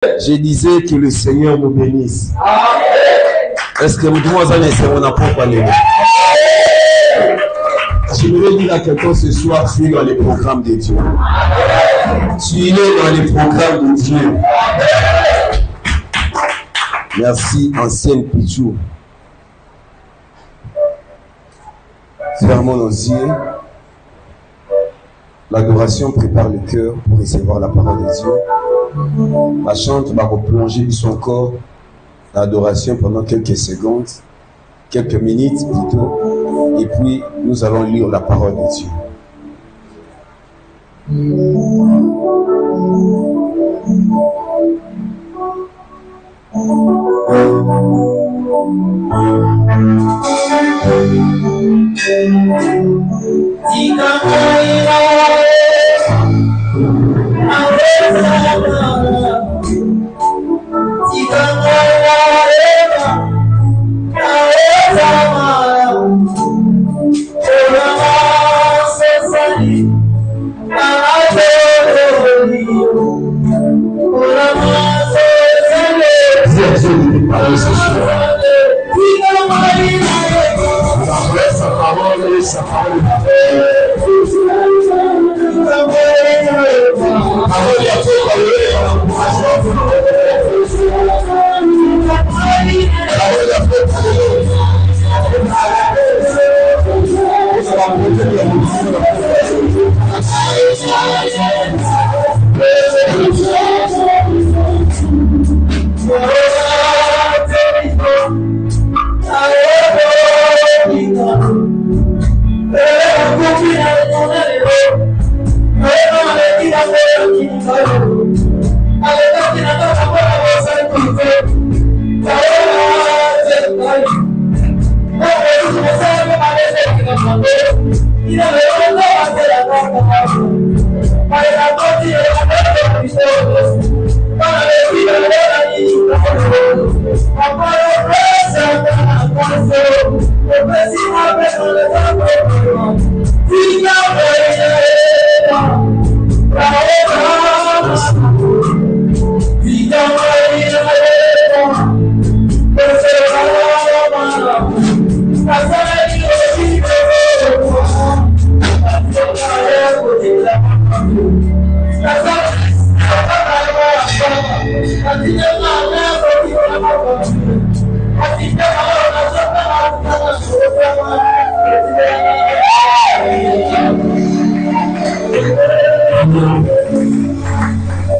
Je disais que le Seigneur nous bénisse. Est-ce que vous devez on n'a pas parlé? Je voulais dire à quelqu'un ce soir, tu es dans les programmes de Dieu. Tu es dans les programmes de Dieu. Merci, ancienne Pichou. Fermons nos yeux. L'adoration prépare le cœur pour recevoir la parole de Dieu. La chante va replonger son corps l'adoration pendant quelques secondes, quelques minutes plutôt, et puis nous allons lire la parole de Dieu.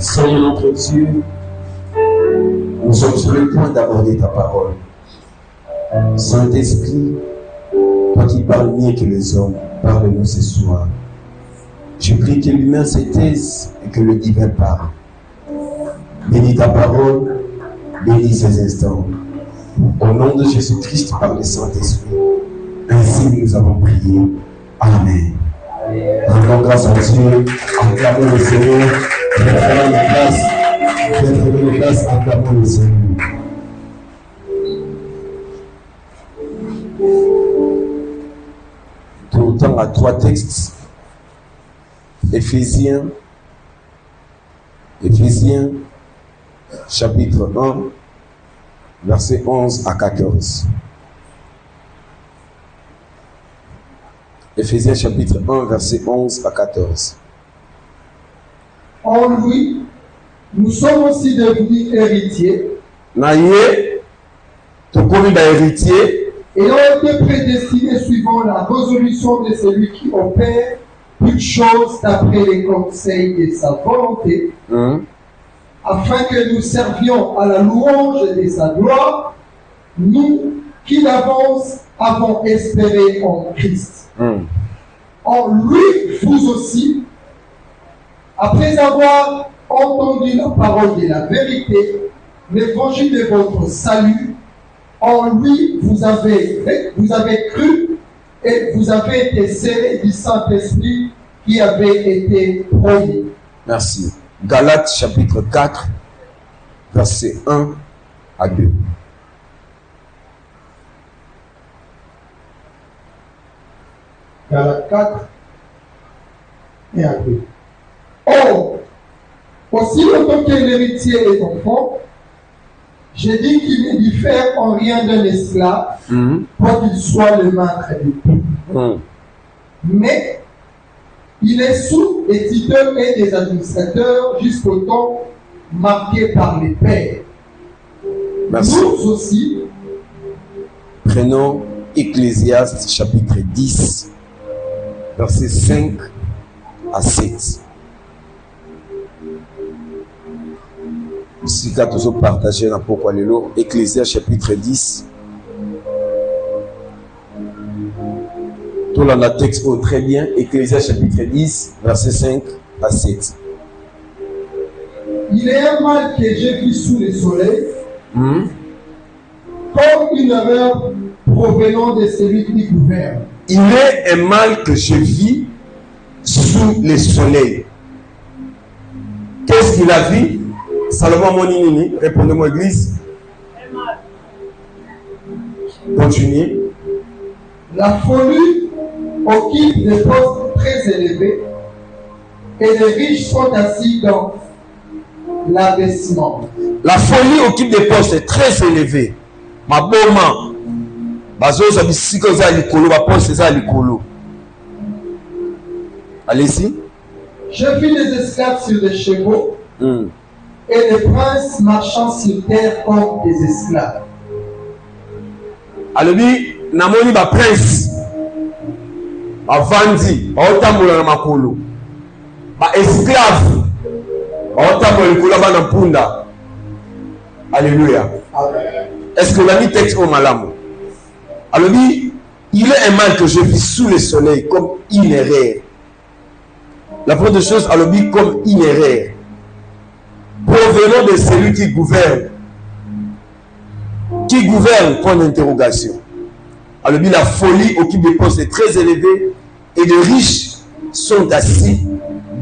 Seigneur notre Dieu, nous sommes sur le point d'aborder ta parole. Saint-Esprit, toi qui parles mieux que les hommes, parle-nous ce soir. Je prie que l'humain se taise et que le divin parle. Bénis ta parole, bénis ces instants. Au nom de Jésus-Christ, par le Saint-Esprit. Ainsi nous avons prié. Amen. Rendons grâce à Dieu, acclamons le Seigneur, prenons les places, acclamons le Seigneur. Tout le temps à 3 textes. Éphésiens, chapitre 1, versets 11 à 14. Éphésiens chapitre 1, verset 11 à 14. En lui, nous sommes aussi devenus héritiers. Naïe, tu connais l'héritier. Ayant été prédestinés suivant la résolution de celui qui opère toutes choses d'après les conseils de sa volonté, afin que nous servions à la louange de sa gloire, nous qui d'avance avons espéré en Christ. En lui, vous aussi, après avoir entendu la parole de la vérité, l'évangile de votre salut, en lui, vous avez cru et vous avez été scellés du Saint-Esprit qui avait été promis. Merci. Galates chapitre 4, verset 1 à 2. Galates 4 et à 2. Or, Aussi longtemps que l'héritier est enfant, j'ai dit qu'il ne diffère en rien d'un esclave, pour qu'il soit le maître de tout. Mais il est sous les tuteurs et les administrateurs jusqu'au temps marqué par les pères. Merci. Nous aussi, prenons Ecclésiaste chapitre 10, versets 5 à 7. Ici, quand nous partagé dans pourquoi le lot, Ecclésiaste chapitre 10. Tout le texte très bien. Ecclésiaste chapitre 10, versets 5 à 7. Il est un mal que j'ai vu sous le soleil, comme une erreur provenant de celui qui gouverne. Il est un mal que je vis sous le soleil. Qu'est-ce qu'il a vu? Salomon Moninini, répondez-moi, église. Continuez. La folie occupe des postes très élevés et les riches sont assis dans l'abaissement. La folie occupe des postes très élevés. Ma bonne bazoza bisiko za likolo, ba poste za likolo. Allez-y. Je vis les esclaves sur des chevaux et les princes marchant sur terre comme des esclaves. Alobi namoni ba prince avandi baotambola na makolo, ba esclave baotambola likolo bana mpunda. Alléluia. Est-ce que l'ami texte au malam? Alobi, il est un mal que je vis sous le soleil comme une erreur. La première chose, alobi comme une erreur provenant de celui qui gouverne. Qui gouverne, point d'interrogation. Alors, la folie occupe des postes très élevés et les riches sont assis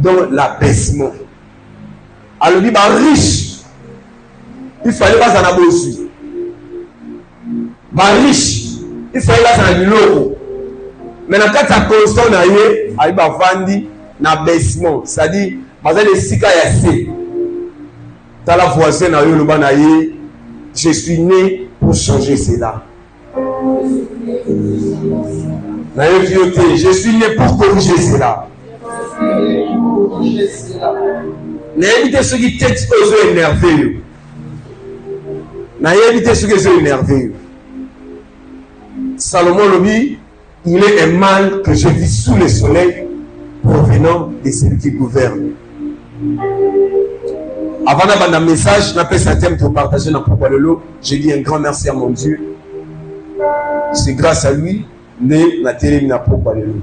dans l'abaissement. Alors, les riches, il fallait pas s'en abosser. Les riches, il fallait pas s'en abosser. Mais quand tu as constant, il y a vandi l'abaissement. C'est-à-dire, les sika yassé. Tu as la voisine, je suis né pour changer cela. Je suis né pour corriger cela. N'évitez ceux qui textent aux yeux énervés. N'évitez ceux qui sont énervés. Salomon Lobi, il est un mal que je vis sous le soleil provenant de celui qui gouverne. Avant d'avoir un message, je n'appelle ça thème pour partager dans Pourquoi le lot. Je dis un grand merci à mon Dieu. C'est grâce à lui que la télé n'a Pourquoi le lot.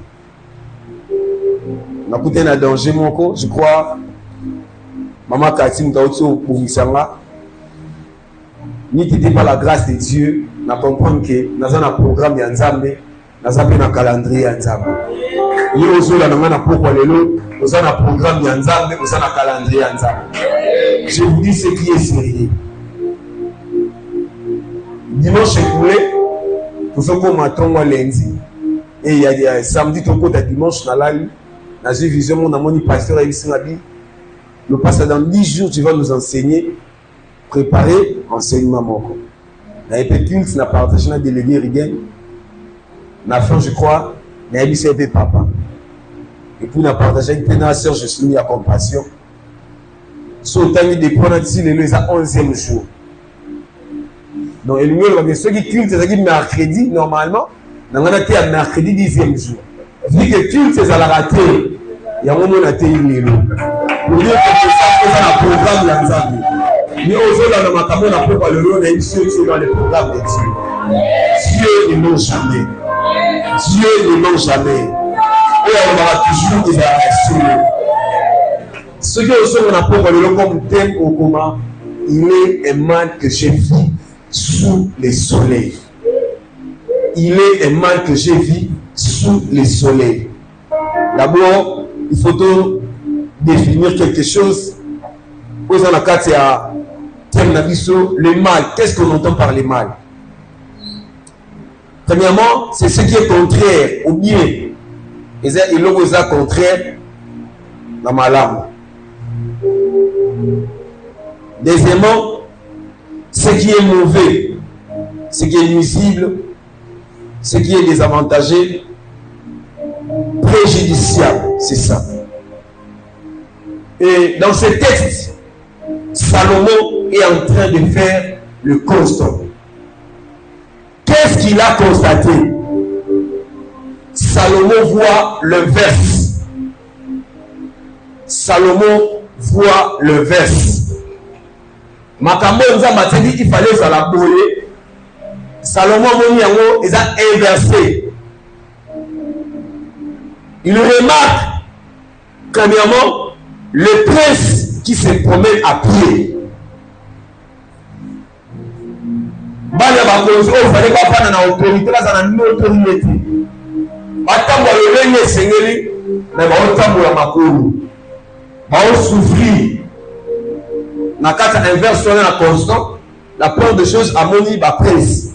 On a coûté un danger, je crois. Maman Katim Taotso pour Missanga. Ni t'étais pas la grâce de Dieu, on comprend que nous avons un programme Yanzambe, nous avons un calendrier Yanzambe. Nous avons un Pourquoi le lot, nous avons un programme Yanzambe, nous avons un calendrier Yanzambe. Je vous dis ce qui est sérieux. Dimanche écoulé, nous avons un lundi. Et il y a samedi, dimanche, dans une vision, mon pasteur le pasteur dans 10 jours, tu vas nous enseigner, préparer enseignement. Dans les culte, n'a partagé, n'a délégué rien. N'a fait, je crois, n'a mis ses papa. Et puis, n'a partagé avec une sœur, je suis mis à compassion. Sautant des points ici, les 11e jour. Donc, ceux qui cultent, c'est mercredi, normalement, on a été à mercredi 10e jour. Vu que culte, c'est à la rater, il y a un moment où on a été une pour dire que c'est un programme d'Anzambi. Mais aujourd'hui, dans ma caméra, on a pas le lot, on a une chose dans le programme de Dieu. Dieu ne ment jamais. Dieu ne ment jamais. Et on aura toujours des arrestations. Ce qui est aussi, on a pas le lot comme thème au commun, il est un mal que j'ai vu sous le soleil. Il est un mal que j'ai vu sous le soleil. D'abord, il faut définir quelque chose. Le mal, qu'est-ce qu'on entend par le mal? Premièrement, c'est ce qui est contraire au bien. Et l'autre est contraire dans ma lame. Deuxièmement, ce qui est mauvais, ce qui est nuisible, ce qui est désavantagé, préjudiciable, c'est ça. Et dans ce texte, Salomon est en train de faire le constat. Qu'est-ce qu'il a constaté? Salomon voit le verse. Salomon voit le verse. Makambo nzamba tedi il fallait ça la boule. Salomon moni yango ils ont inversé. Il remarque premièrement le prince qui se promène à pied. Banya bakonzi o fallait pas prendre na autorité là ça na autorité. Batambo lolenge sengeli mais ba otambo ya makulu. Ba o souffrir. Na kata inverse sur la constant, la première des choses à moni ba prince.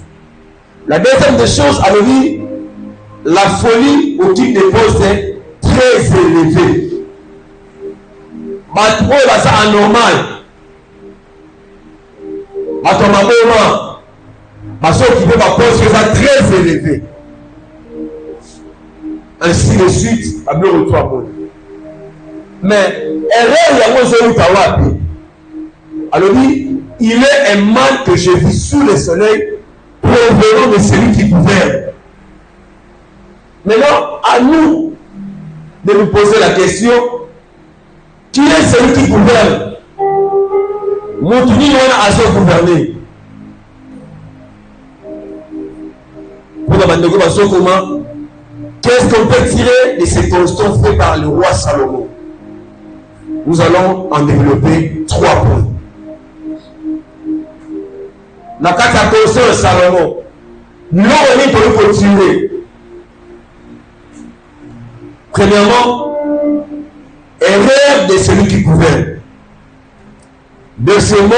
La deuxième des choses à moni la folie au titre de poste est très élevée. Batro là ça anormal. Batoma boma. Baso qui veut ba poste ça très élevé. Ainsi de suite, à bleu retour à monde. Mais erreur yango zo utawapi. Alors dit, il est un mal que j'ai vu sous le soleil provenant de celui qui gouverne. Maintenant, à nous de nous poser la question, qui est celui qui gouverne? Moutuni on a à gouverner. Pour la bande de comment? Qu'est-ce qu'on peut tirer de ces constants faits par le roi Salomon? Nous allons en développer 3 points. La carte de Salomon, nous allons continuer. Premièrement, erreur de celui qui gouverne. Deuxièmement,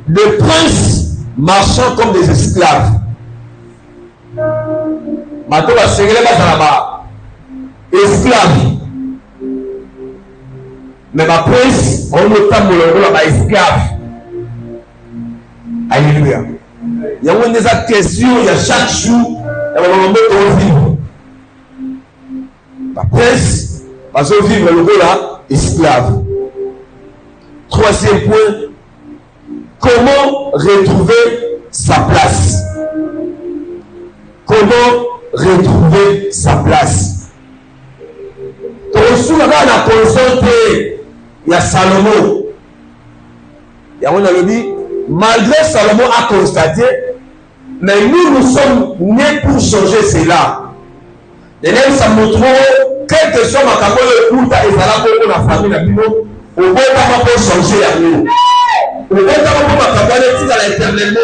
le prince marchant comme des esclaves. Bato ba sengele ba zalaba esclave. Mais ma prince on ne t'a pas ba esclave. Alléluia. Il y a des questions, il y a chaque jour, il y a un moment de vivre. La prince va se vivre le rôle là, esclave. Troisième point, comment retrouver sa place? Comment retrouver sa place? Sous la consulté, il y a Salomon. Il y a un dit, malgré Salomon a constaté, mais nous sommes nés pour changer cela. Et là, ça montre quel que soit ma caméra de culte et ça pour la famille la bino, au moins pas pour changer la vie. Au moins pas pour ma caméra de à l'éternel.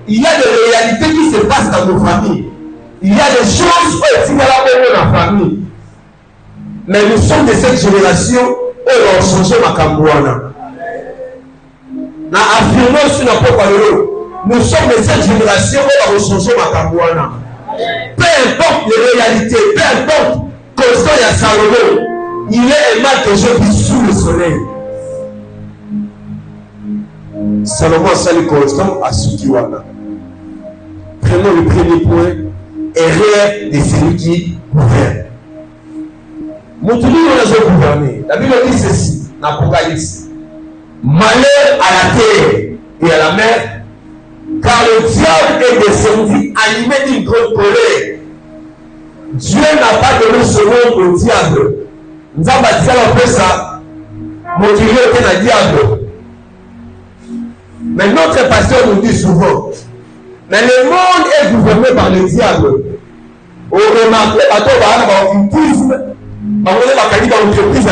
Il y a des réalités qui se passent dans nos familles. Il y a des choses qui sont pour la famille. Mais nous sommes de cette génération où on a changé ma caméra. Na affirmons sur notre propre. Nous sommes de cette génération où on a changé ma caméra. Peu importe les réalités, peu importe constant il y a Salomon, il est un mal que je vis sous le soleil. Salomon a sali constant à Sukiwana. Prenons le premier point, erreur de celui qui gouverne. Moutoubi on a déjà gouverné. La Bible dit ceci, dans l'Apocalypse. Malheur à la terre et à la mer, car le diable est descendu animé d'une grande colère. Dieu n'a pas donné ce nom au diable. Nous avons baptisé la ça, motivé était un diable. Mais notre pasteur nous dit souvent, mais le monde est gouverné par le diable. On remarque, l'occultisme, on remarque l'entreprise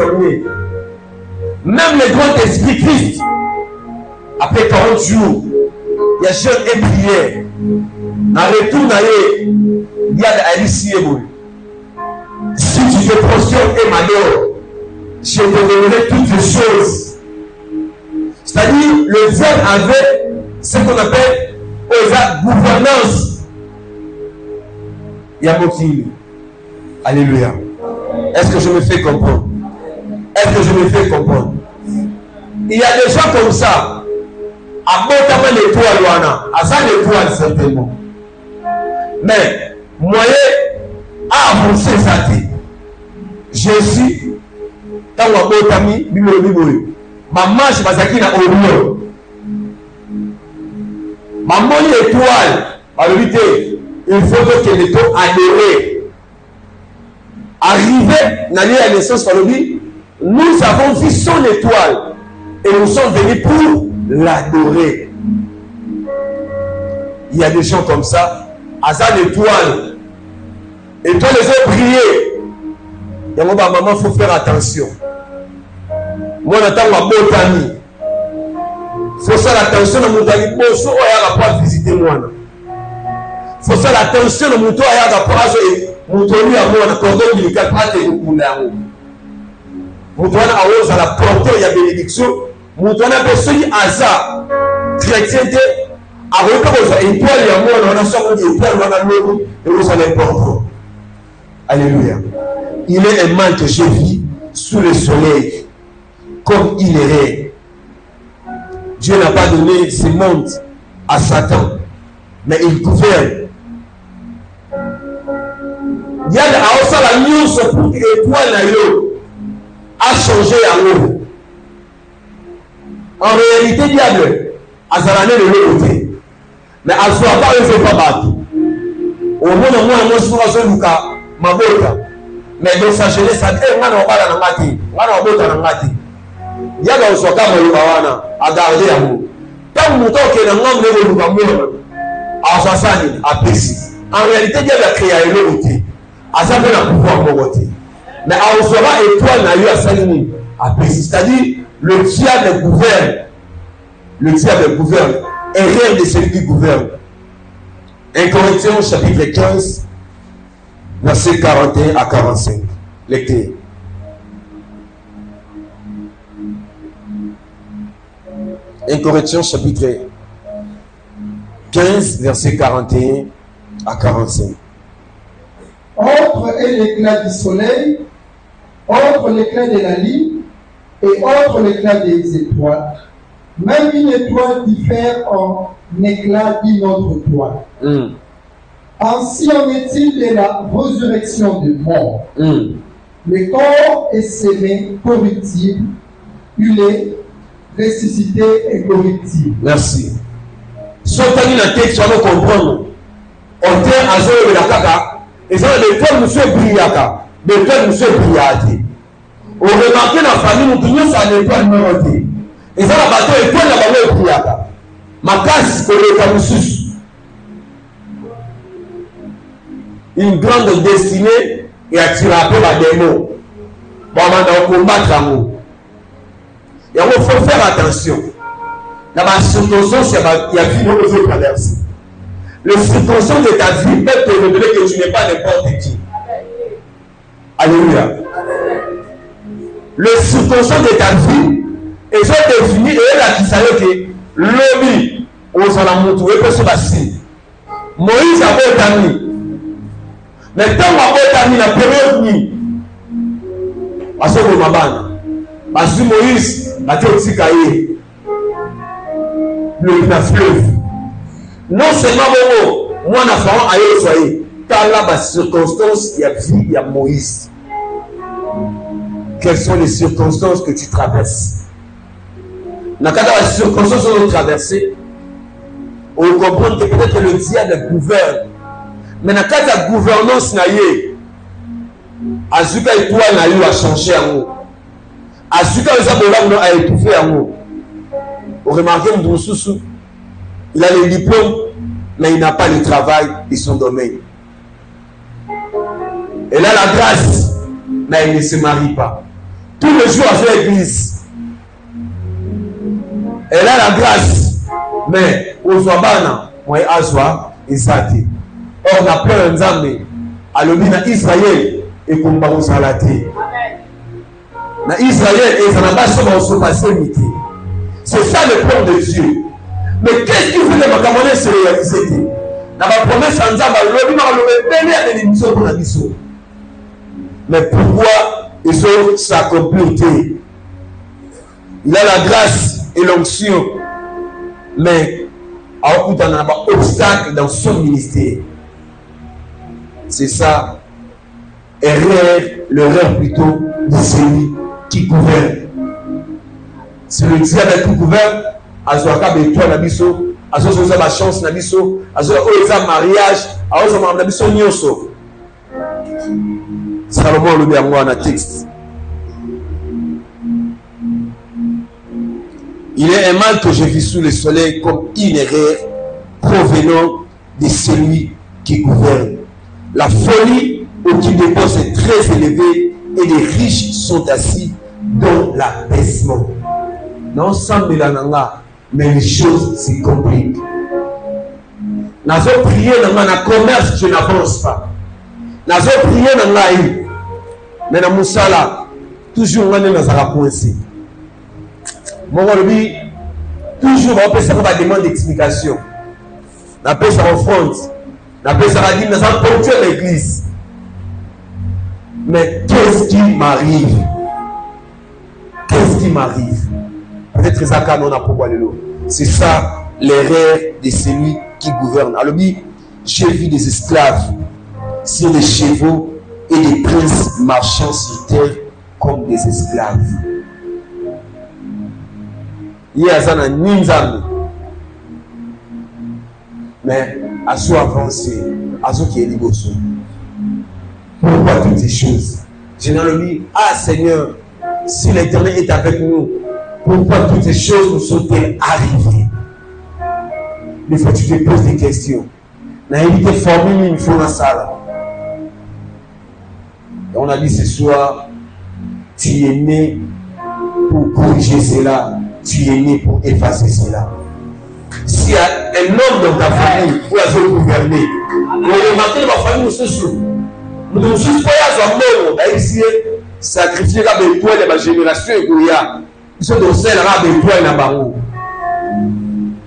animée. Même le grand esprit Christ, après 40 jours, il y a jeûne et prière. Dans le retour, il y a des aliciers. Si tu te prosternes et m'adores, je te donnerai toutes les choses. C'est-à-dire, le diable avait ce qu'on appelle la gouvernance. Il y a motif. Alléluia. Est-ce que je me fais comprendre? Est-ce que je me fais comprendre? Il y a des gens comme ça. Abotama l'étoile wana. Asa l'étoile certainement. Mais moyen à avancer ça. Jésus, tant abotami bibolo. Maman je bazaki na orion. Maman l'étoile. Alors il faut que l'étoile adhérer. Arrivé dans la naissance nous avons vu son étoile et nous sommes venus pour l'adorer. Il y a des gens comme ça, Azan l'étoile. Et toi les autres prier. Et moi, maman, il faut faire attention. Moi, j'attends ma bonne amie. Il faut faire attention à mon ami. Bon, si on a pas visiter moi. Il faut faire attention à mon ami. Mon ami à moi, on a cordon ombilical, pas de couleur. Mon ami à la portée, il y a bénédiction. Mon ami a besoin d'Aza. Chrétienté. Avec une étoile, il y a moi, on a sorti une étoile, on a l'eau, et vous allez porter. Alléluia. Il est un mal que je vis sous le soleil, comme il est réel. Dieu n'a pas donné ce monde à Satan, mais il gouverne. Il y a la news pour que l'étoile a changé à l'eau. En réalité, diable, à Zarané de l'autre côté. Mais à soi pas, il ne fait pas battre. Au moins, moi, je suis Lucas, ma boca. Mais dans sa jeunesse, ça dit, on a pas dans la mati, on a pas dans la mati. Il y a dans son cas, à garder à vous. Tant que qui est dans le monde, à Sassani, à Pessi. En réalité, il y a la créé à l'autre. À ça, on a pouvoir mon côté. Mais à Osora, étoile n'a eu à Salini, à Pessi. C'est-à-dire, le diable gouverne. Le diable gouverne. Et rien de celui qui gouverne. 1 Corinthiens chapitre 15, verset 41 à 45. Lectez. Un Corinthiens chapitre 15, verset 41 à 45. Entre est l'éclat du soleil, entre l'éclat de la lune et entre l'éclat des étoiles. Même une étoile diffère en éclat d'une autre étoile. Ainsi en est-il de la résurrection du mort. Le corps est sémé corruptible, il est ressuscité et corruptible. Merci. Sotani na tête, tu vas comprendre. On tient à zéro de la caca. Et ça, l'étoile, monsieur Briaka. L'étoile, monsieur Briati. On remarque dans la famille, nous tenons sur l'étoile numéroté. Et ça, la bateau, l'étoile, la bateau est Briaka. Ma casse, c'est le Camussus. Une grande destinée et attirer un peu la démon. Bon, on va combattre l'amour. Et il faut faire attention. Dans ma circonstance, il y a vie que je traverse. Le circonstance de ta vie peut te révéler que tu n'es pas n'importe qui. Alléluia. Le circonstance de ta vie est défini et là qui savait que l'homme aux alentours peut se passer. Moïse a beau t'amener. Mais tant qu'on a beau la période ni. Parce que ma bande. Parce que Moïse a été aussi caillé. Le fleuve. Non seulement moi, na Pharaon a eu soyez. Car là, la circonstance, il y a vie, il y a Moïse. Quelles sont les circonstances que tu traverses? Dans la circonstance que tu traverses, on comprend que peut-être le diable gouverne. Mais dans la gouvernance, Azuka et toi, n'a eu à changer en haut. Azuka a étouffé en haut. Vous remarquez, il a le diplôme, mais il n'a pas le travail de son domaine. Elle a la grâce, mais il ne se marie pas. Tous les jours, à l'église. Elle a la grâce, mais aux Ouabana, moi, Azwa, et Sati. Or, on a plein d'enzames. À l'obéna Israël, et comme Baron Salati. Dans Israël, et ça n'a pas se passer midi. C'est ça le plan de Dieu. Mais qu'est-ce qu'il voulait m'accompagner sur la réalité? Dans ma promesse en disant, l'obéna, on le bénit à l'émission pour la mission. Mais pourquoi ils ont sa complété? Il a la grâce et l'onction, mais il y a un obstacle dans son ministère. C'est ça, l'erreur plutôt de celui qui gouverne. C'est le diable qui gouverne, Azoaka Beto Nabiso, Azoka la chance Nabiso, Azoka mariage, Azoka Nabiso Nyoso. Salomon le bien moi dans le texte. Il est un mal que j'ai vu sous le soleil comme une erreur provenant de celui qui gouverne. La folie au qui dépense est très élevée et les riches sont assis dans l'abaissement. Non, sans mélananga, mais les choses se compliquent. Nazo prier dans le commerce, je n'avance pas. Nazo prier dans la vie, mais dans mon sala, toujours on est dans la coincée. Mon ami, toujours on peut savoir la demande d'explication. On peut ça offrande, on peut ça dire, nous avons ponctué l'église. Mais qu'est-ce qui m'arrive? Qu'est-ce qui m'arrive? Peut-être ça non a pourquoi le c'est ça l'erreur de celui qui gouverne. Alors j'ai vu des esclaves sur des chevaux et des princes marchant sur terre comme des esclaves. Il y a ça dans Ninzame. Mais à soi avancer, à ce qui est libre. Pourquoi toutes ces choses? Généralement, ah Seigneur, si l'Éternel est avec nous, pourquoi toutes ces choses nous sont-elles arrivées? Il faut que tu te poses des questions. N'a évité formule une fois dans la salle. Et on a dit ce soir, tu es né pour corriger cela, tu es né pour effacer cela. S'il y a un homme dans ta famille pour la zone gouvernée, on remarque ma famille nous se souvient. Nous devons juste pas y avoir mort, ici, sacrifier la bétoile de ma génération et Goya. Ils sont dans celle là, bétoile et barreau.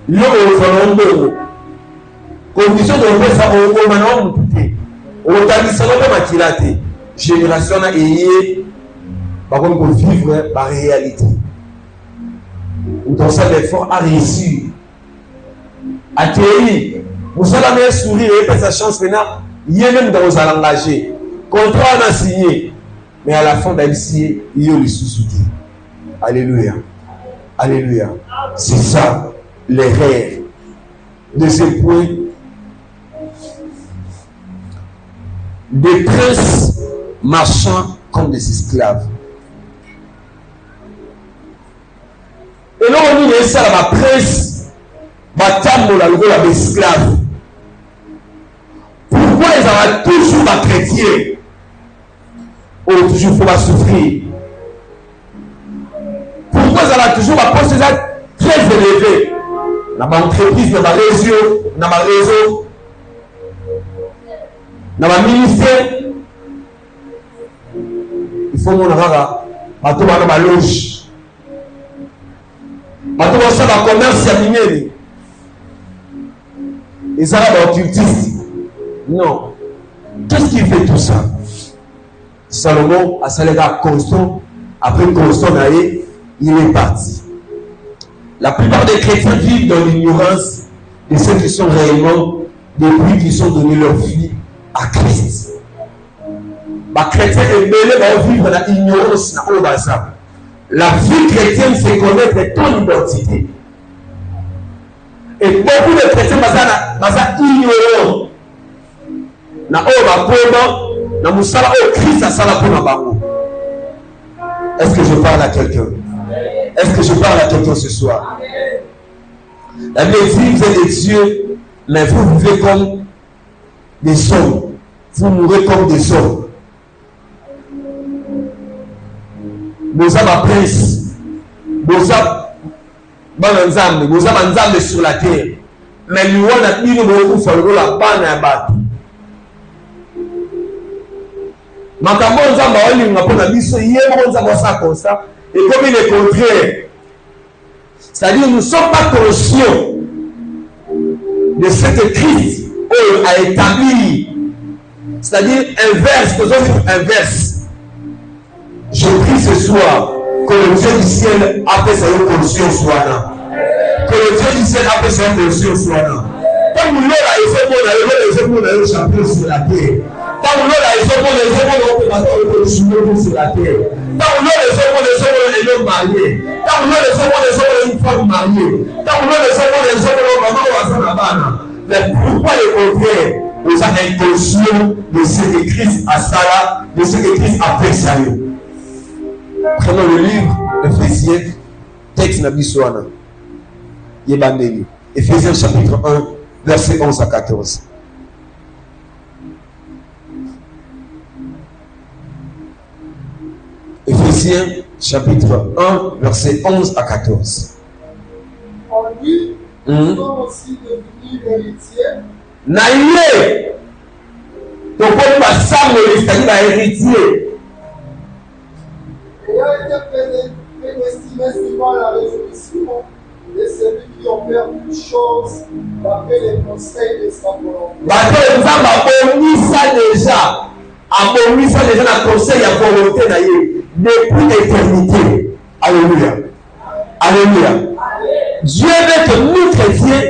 L'homme est au fond condition de faire ça au maintenant, on t'a dit ça, on va m'attirer. Génération a ayé, par contre, pour vivre la réalité. Donc, ça, l'effort a réussi. Atterri, vous allez même sourire et faire sa chance maintenant. Il y a même dans vos engagés. Contrat on a signé. Mais à la fin d'Alicie, il y a le sous-soutien. Alléluia. Alléluia. C'est ça, l'erreur. Deuxième point. Des princes marchant comme des esclaves. Et là, on dit ça, la prince, batambo la logo la esclave. Pourquoi ils ont toujours la chrétien? Ou toujours faut souffrir? Pourquoi ils ont toujours la poste très élevée? Dans ma entreprise, dans ma réseau, dans ma ministère, il faut mon rara, bateau dans ma loge, bateau dans ma commerce à minéré. Et ça va occultiste. Non. Qu'est-ce qui fait tout ça? Salomon a salaire constant, après constant, il est parti. La plupart des chrétiens vivent dans l'ignorance de ceux qui sont réellement depuis qu'ils sont donnés leur vie à Christ. Les chrétiens est mêlé vivre dans l'ignorance. La vie chrétienne, c'est connaître ton identité. Et beaucoup de chrétiens sont ignorants. Est-ce que je parle à quelqu'un? Est-ce que je parle à quelqu'un ce soir? La Bible dit, vous êtes des dieux, mais vous vivez comme des hommes. Vous mourrez comme des hommes. Nous avons prince. Nous avons sur la terre. Mais nous avons la banne à battre. Makambo nzamba olinga pona biso yemo nzamba ça comme ça et comme il est contraire. C'est-à-dire nous ne sommes pas conscients de ce que Christ a établi. C'est-à-dire inverse, inverse. Je prie ce soir que le Dieu du ciel appelle sa conscience soit là. Que le Dieu du ciel appelle sa conscience soit là. Tant que l'on a essayé de champion sur la terre. Tant que l'on a essayé de champion sur la terre. Tant que l'on a essayé de marié. Tant que l'on a essayé une femme mariée. Tant que l'on a essayé de maman. Mais pourquoi le contraire? Nous sommes inconscients de ce que Christ a Sarah, de ce que Christ a fait Salut. Prenons le livre d'Éphésiens, texte Nabisouana. Yébandeli. Éphésiens chapitre 1, verset 11 à 14. Éphésiens chapitre 1, verset 11 à 14. En lui, nous sommes aussi devenus héritiers. Naïe! Donc, on va s'amener, c'est-à-dire héritier. Ayant été prédestinés suivant la résolution de celui qui opère toutes choses d'après les conseils de sa volonté. Nous avons aboli ça déjà dans le conseil de la volonté depuis l'éternité. Alléluia. Alléluia. Dieu veut que nous, chrétiens,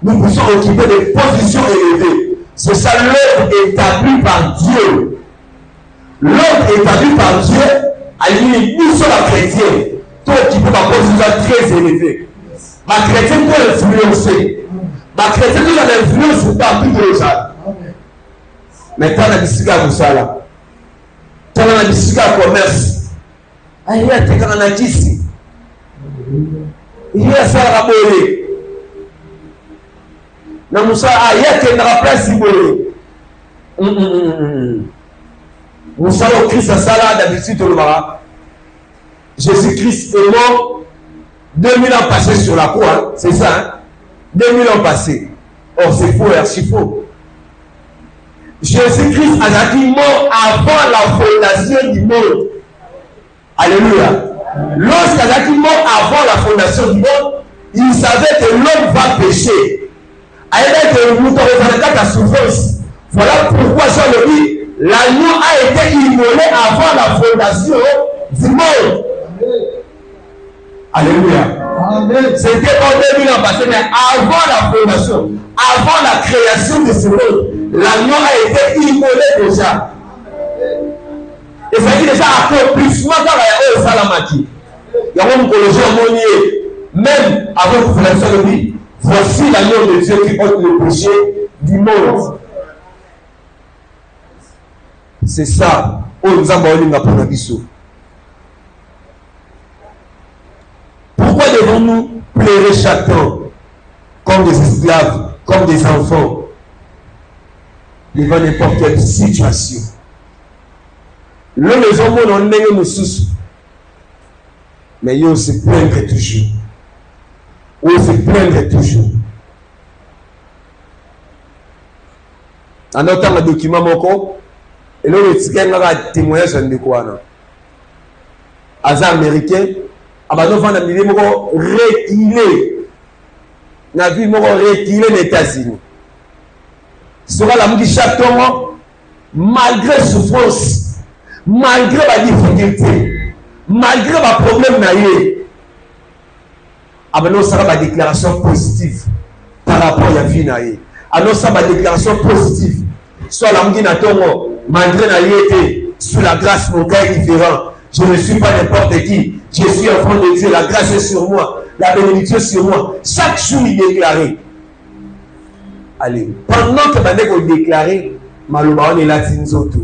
nous puissions occuper des positions élevées. C'est ça l'ordre établi par Dieu. L'ordre établi par Dieu, à l'unité, nous sommes chrétiens. Toi, tu peux ma position très élevée. Ma chrétienne peut influencer. Ma chrétienne peut influencer partout de les gens. Maintenant, on a dit à vous ça là. On a dit à commerce. Il y a des gens qui ont dit ici. Il y a ça à Bolé. Na Moussa, il y a qui n'a pas si Bolé. Moussa, le Christ a ça là d'habitude au Mara. Jésus-Christ est mort 2000 ans passés sur la croix, hein? C'est ça, hein? 2000 ans passés. Or, c'est faux, archi faux. Jésus-Christ a été mort avant la fondation du monde. Alléluia. Lorsqu'il a été mort avant la fondation du monde, il savait que l'homme va pécher. Voilà pourquoi Jean le dit, l'agneau a été immolé avant la fondation du monde. Alléluia. C'était en 2000 ans passé, mais avant la fondation, avant la création de ce monde, l'agneau a été immolé déjà. Et ça dit déjà accomplissement dans la Salamati. Il y a un collège même avant la fondation de vie, voici l'agneau de Dieu qui ôte le péché du monde. C'est ça. Nous avons pour la biseau. Pourquoi devons-nous pleurer chaque temps comme des esclaves, comme des enfants, devant n'importe quelle situation? L'homme les hommes n'ont pas eu sous, mais ils se plaindre toujours. Ils se plaindre toujours. En autant un document, et là, il y a un témoignage de quoi? Hasard américain. Abandon van amili moko reculé na vie moko reculé les États-Unis. Sera la mouki chaque temps malgré souffrance, malgré la difficulté, malgré le problème naïe. Abandon sera la déclaration positive par rapport à la vie naïe. Alors ça la déclaration positive. Soit la mouki na tongo malgré naïe sous la grâce mon cas est différent. Je ne suis pas n'importe qui. Je suis enfant de Dieu. La grâce est sur moi. La bénédiction est sur moi. Chaque jour, il déclarait. Allez, pendant que vous déclarez, Maloba, on est là, Tinzoto.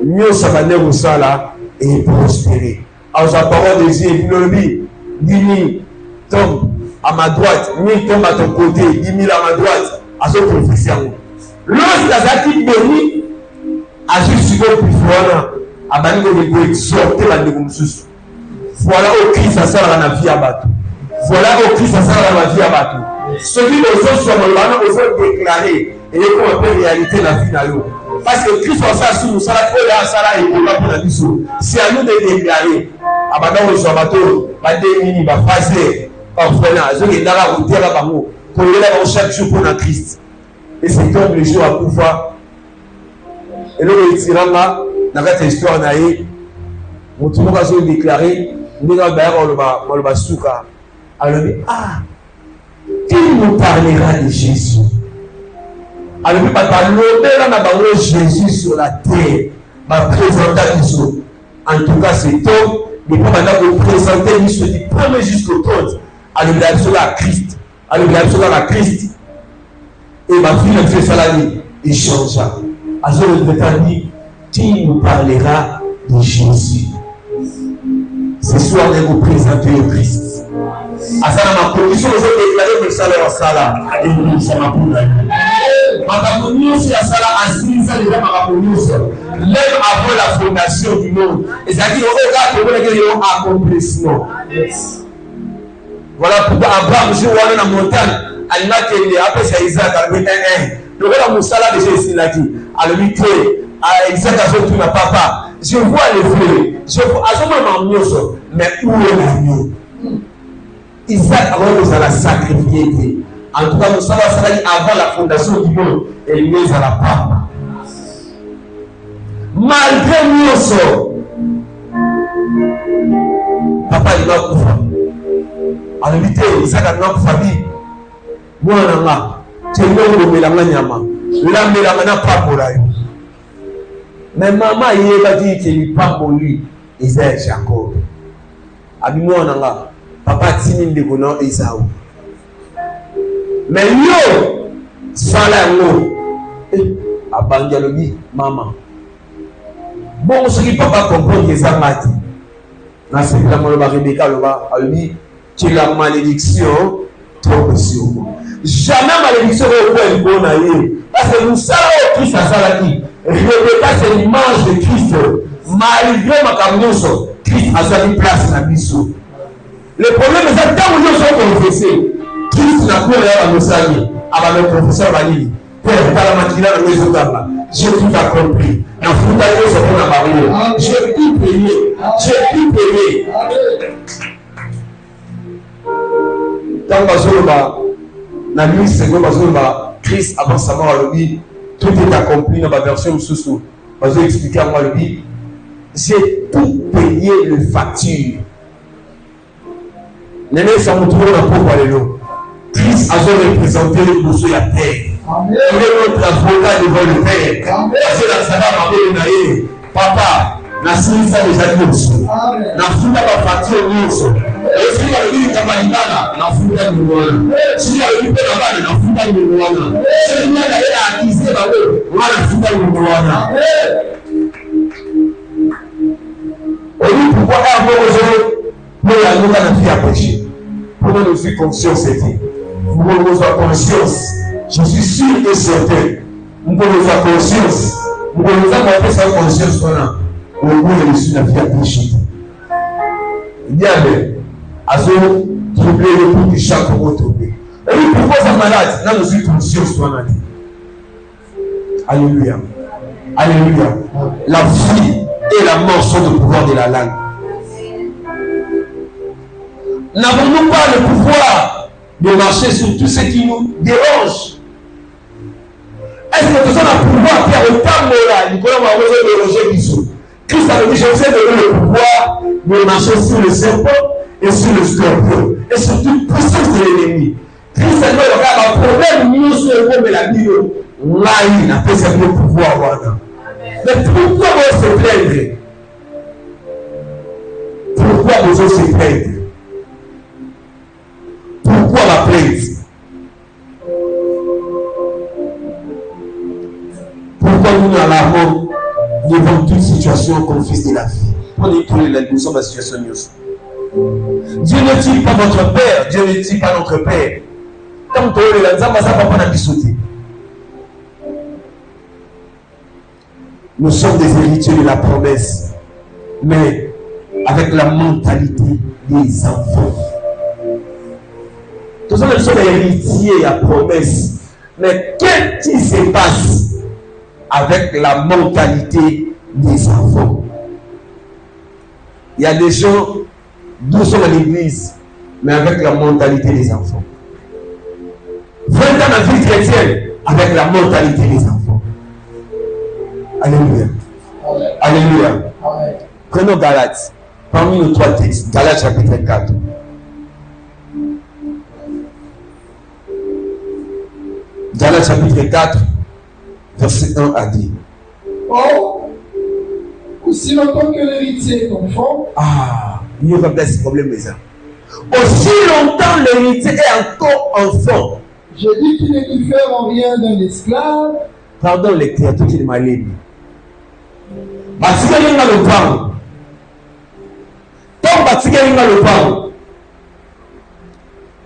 Mieux, ça va venir au sol là et prospérer. Alors, la parole de Dieu, il dit, tombe à ma droite, 1000 tombe à ton côté, 10 000 à ma droite, à son profession. Lorsque la Zaki bénit, à juste plus fort, abani ko exhorter la ndekususu. Voilà au Christ à ça la vie à bateau. Voilà au Christ à ça la vie à bateau. Celui qui nous soit malheureusement osent déclarer et qu'on peut réalité la vie na yo. Parce que Christ en ça sous nous ça la ça là et pour la vie. C'est à nous de déclarer. Abana au bateau, ba démini ba fazer, ba fona, zo ke dara ko tera bango. Ko yela ba chaque jour pour la Christ. Et c'est comme le jour à pouvoir. Et le tiranga dans cette histoire, mon tout le monde a déclaré, on va souka. Alors, ah, qui nous parlera de Jésus? Alors, on va parler de Jésus sur la terre, va présenter Jésus. En tout cas, c'est tout. Mais pas maintenant vous présenter Jésus du premier jusqu'au 30. Alors, il a besoin à Christ. Alors, il a besoin à Christ. Et ma fille a fait ça la vie. Il changea. Alors, il va dire, qui nous parlera de Jésus? Ce soir, on vous présenter au Christ. À ça, ma condition, je vais déclarer le salaire à Salah. Et nous, ça m'a pris. Ma communion, c'est à Salah, à Sinisa, déjà ma communion. Même avant la fondation du monde. Et c'est-à-dire, on regarde comment ils ont accomplissement. Voilà pourquoi Abraham, je vois dans la montagne, il m'a dit, après c'est Isaac, il m'a dit, donc là, mon salaire déjà ici, il a dit, à le micro, à Isaac, à son tour, papa, je vois les fleurs, je vois, à ce moment, mais où est l'agneau? Isaac, avant nous allons sacrifier. En tout cas, nous savons ça avant la fondation du monde, et il met à la part. Malgré nous, papa, il va couvrir. En réalité, Isaac a notre famille. Moi, on a tu es le mélange nyama. La mélange n'a pas pour elle. Mais maman, il va dire qu'il n'est pas pour lui. Isaac, Jacob. Abimou, on a papa, Tini, de Gonon, Isaou. Mais yo, sans la mot, Abangalobi, maman. Bon, ce qui papa comprend que ça m'a dit. Dans ce que la m'a Rebecca, elle dit, tu la malédiction, trop sur moi. Jamais malédiction ne peut être bonne. Parce que nous savons Christ à Salaki. Rebecca, c'est l'image de Christ. Malgré ma camouflage, Christ a sa place dans la mission. Le problème est que quand nous sommes confessés, Christ n'a plus rien à nous saluer. Avant le professeur Valili, Père, par la matinée, la maison d'Abba, j'ai tout accompli. La fondation, c'est pour la barrière. J'ai tout payé. J'ai tout payé. Quand la nuit, c'est que Christ, avant sa mort, le dit, tout est accompli dans la version sous-sous. Je vais expliquer à moi le dit, j'ai tout payé le facture. Néné, ça me trouve dans le pauvre l'élo. Christ a représenté le monsieur à terre. Il est notre avocat devant le Père. Parce que la salle m'a dit, papa, na sinisa déjà dit aussi. Na funda la facture aussi. Et si la vie est camarade, na funda le moine. Si la vie est camarade, na funda le moine. Si la vie est accusée, na funda le moine. Et lui, pourquoi avoir besoin pour la nouvelle vie à pécher? Pour nous aussi conscience c'était. Pour nous avoir conscience. Je suis sûr et certain. Nous pouvons avoir conscience. Nous pouvons avoir cette conscience qu'on a. Au bout de la vie à pécher. Il y avait à ce troubler le coup de chaque mot troublé. Et puis pourquoi ça malade? Là, nous sommes conscients qu'on a dit. Alléluia. Alléluia. La vie et la mort sont le pouvoir de la langue. N'avons-nous pas le pouvoir de marcher sur tout ce qui nous dérange? Est-ce que nous avons le pouvoir de faire autant moral? Nous pouvons avoir besoin de Roger Bissou. Christ a dit, je vous ai donné le pouvoir de marcher sur le serpent et sur le scorpion et sur toute puissance de l'ennemi. Christ a dit, regarde, un problème, nous sommes comme la vie. Là, il a fait ce pouvoir. Mais pourquoi vous se plaindre? Pourquoi vous se plaindre? Pourquoi la plainte? Pourquoi nous alarmons devant toute situation comme fils de la vie? Prenez tous les nous sommes dans la situation. Dieu ne tue pas votre père, Dieu ne tue pas notre père. Tant que les gens ne savent pas sauter. Nous sommes des héritiers de la promesse, mais avec la mentalité des enfants. Nous sommes des héritiers de la promesse, mais qu'est-ce qui se passe avec la mentalité des enfants? Il y a des gens qui sont à l'église, mais avec la mentalité des enfants. 20 ans de vie chrétienne avec la mentalité des enfants. Alléluia. Alléluia. Amen. Prenons Galates. Parmi nos 3 textes, Galates chapitre 4. Galates chapitre 4, verset 1 à 10. Or, aussi longtemps que l'héritier est enfant, Il y aura bien ce problème, mes amis. Aussi longtemps l'héritier est encore enfant. je dis qu'il ne diffère en rien d'un esclave, Pardon, les créatures qui m'a libre. Batika linga le pang. Tant batika linga le pang.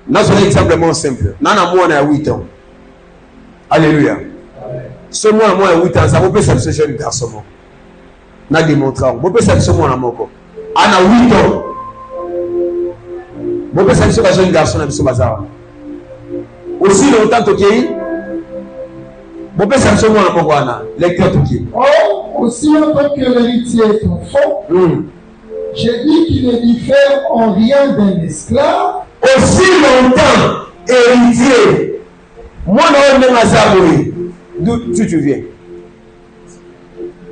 N'a un exemple simple. Nana moi on a 8 ans. Alléluia. Ce moi à 8 ans, ça vous peut s'appeler jeune garçon. N'a démontré. Vous pouvez s'appeler moi à moko. On a 8 ans. Vous pouvez s'appeler jeune garçon na biso bazar. Aussi longtemps que vous pouvez s'appeler moi à moko ana. Lecteur tout qui. or, aussi longtemps que l'héritier est enfant, je dis qu'il ne diffère en rien d'un esclave, Aussi longtemps héritier. Moi non même azaboué. D'où tu viens?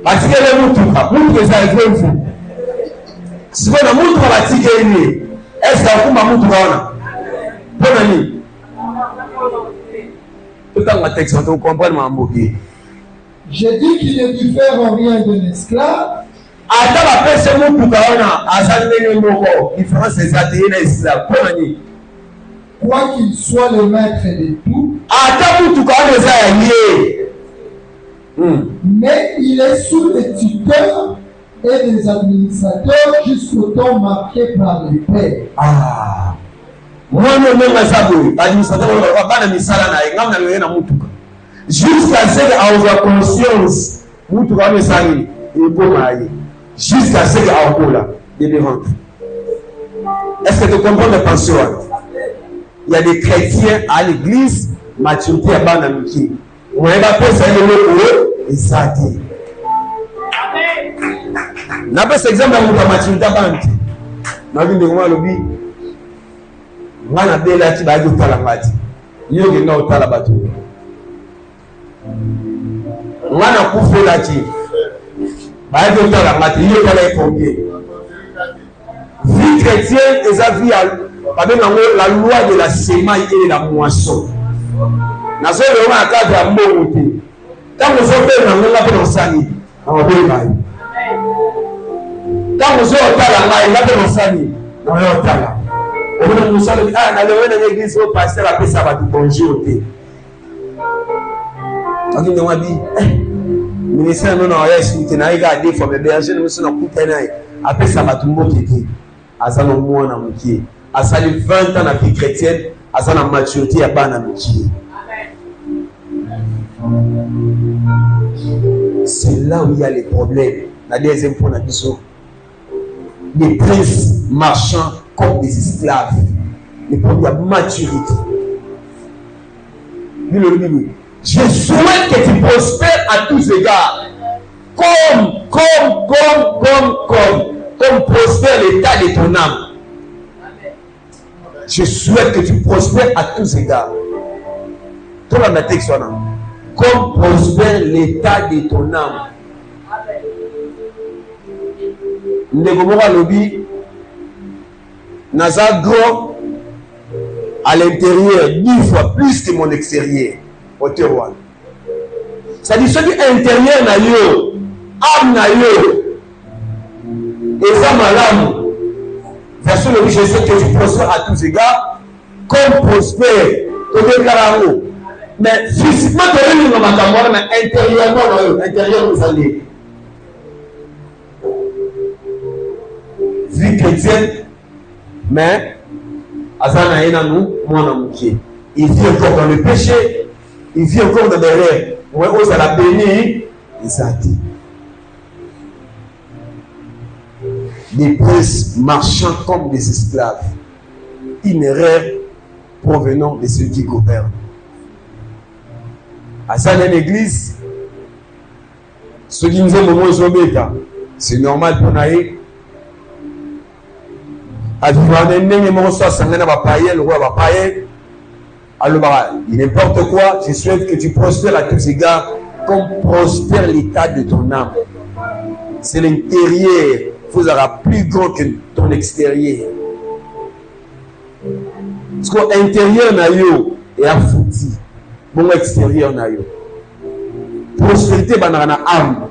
Parce que le moutuka, moutuka ça est fou. Si vous avez moutuka batika ini, est-ce que vous avez moutuka ona? Bonani. Tout dans ma texte, on comprend ma mboki. je dis qu'il ne diffère en rien d'un esclave, Ata ba pese moutuka ona, azalene moko, différence exacte na Islam. Bonani. quoi qu'il soit le maître de tout, Ata moutuka ona eza ya lié. mais il est sous les tuteurs et les administrateurs jusqu'au temps marqué par les pères. Moi non même azaboué, administrateur va bana misala na ngam na yena moutuka. Jusqu'à ce que avoir conscience, moutuka ona sani, et bon maïe. Jusqu'à ce que Aokola rentre. Est-ce que tu comprends les pensions? Il y a des chrétiens à l'église, maturité à Banamiki. On va pas faire le mot et ça dit. N'a pas cet exemple dans la maturité à Banamiki. N'a vu de moi le bi. Moi na bela ti ba jo tala ngati. Yo ke na tala batu. Moi na kufu la ti. Ba jo tala ngati yo tala combien. Vie chrétienne et sa vie la loi de la semaille et de la moisson. Na so le wa ka da mbo te. Tant que so pe na ngala pe no sani. Na be mai. Tant que so tala ngai na pe no sani. Na yo tala. On nous salue na le wena l'église au pasteur a pesa ba du bonjour te. Aki ne wa bi. Ministère non na ya shi te na iga de for be be je no so na kuta na a pesa ba tumbo te. Azalo mwana mukie. Asali 20 ans na vie chrétienne, asana maturité ya bana mukie. C'est là où il y a les problèmes. La deuxième point na biso. Les princes marchant comme des esclaves. Les problèmes de maturité. Je souhaite que tu prospères à tous égards. Comme prospère l'état de ton âme. Je souhaite que tu prospères à tous égards. Comme prospère l'état de ton âme. Ndegomora lobi naza gros à l'intérieur 10 fois plus que mon extérieur. Otewan. Ça dit celui intérieur na yo, âme na yo. Et ça malamu. Verset le je sais que tu prospères à tous égards comme prospère au Carao. Mais physiquement tu es dans ma caméra mais intérieurement vous allez. Vie chrétienne, mais Azana et nous, moi qui il vit encore dans le péché, il vit encore dans les rêves. On ose à la bénir, et ça dit. Des princes marchant comme des esclaves, une erreur provenant de ceux qui gouvernent. Azana l'église, ceux qui nous aiment au moins c'est normal pour nous. N'importe quoi, je souhaite que tu prospères à tous égards comme prospère l'état de ton âme. c'est l'intérieur. Vous sera plus grand que ton extérieur. Parce que l'intérieur n'a yo et a foutu. Bon extérieur n'a yo. Prospérité banana âme.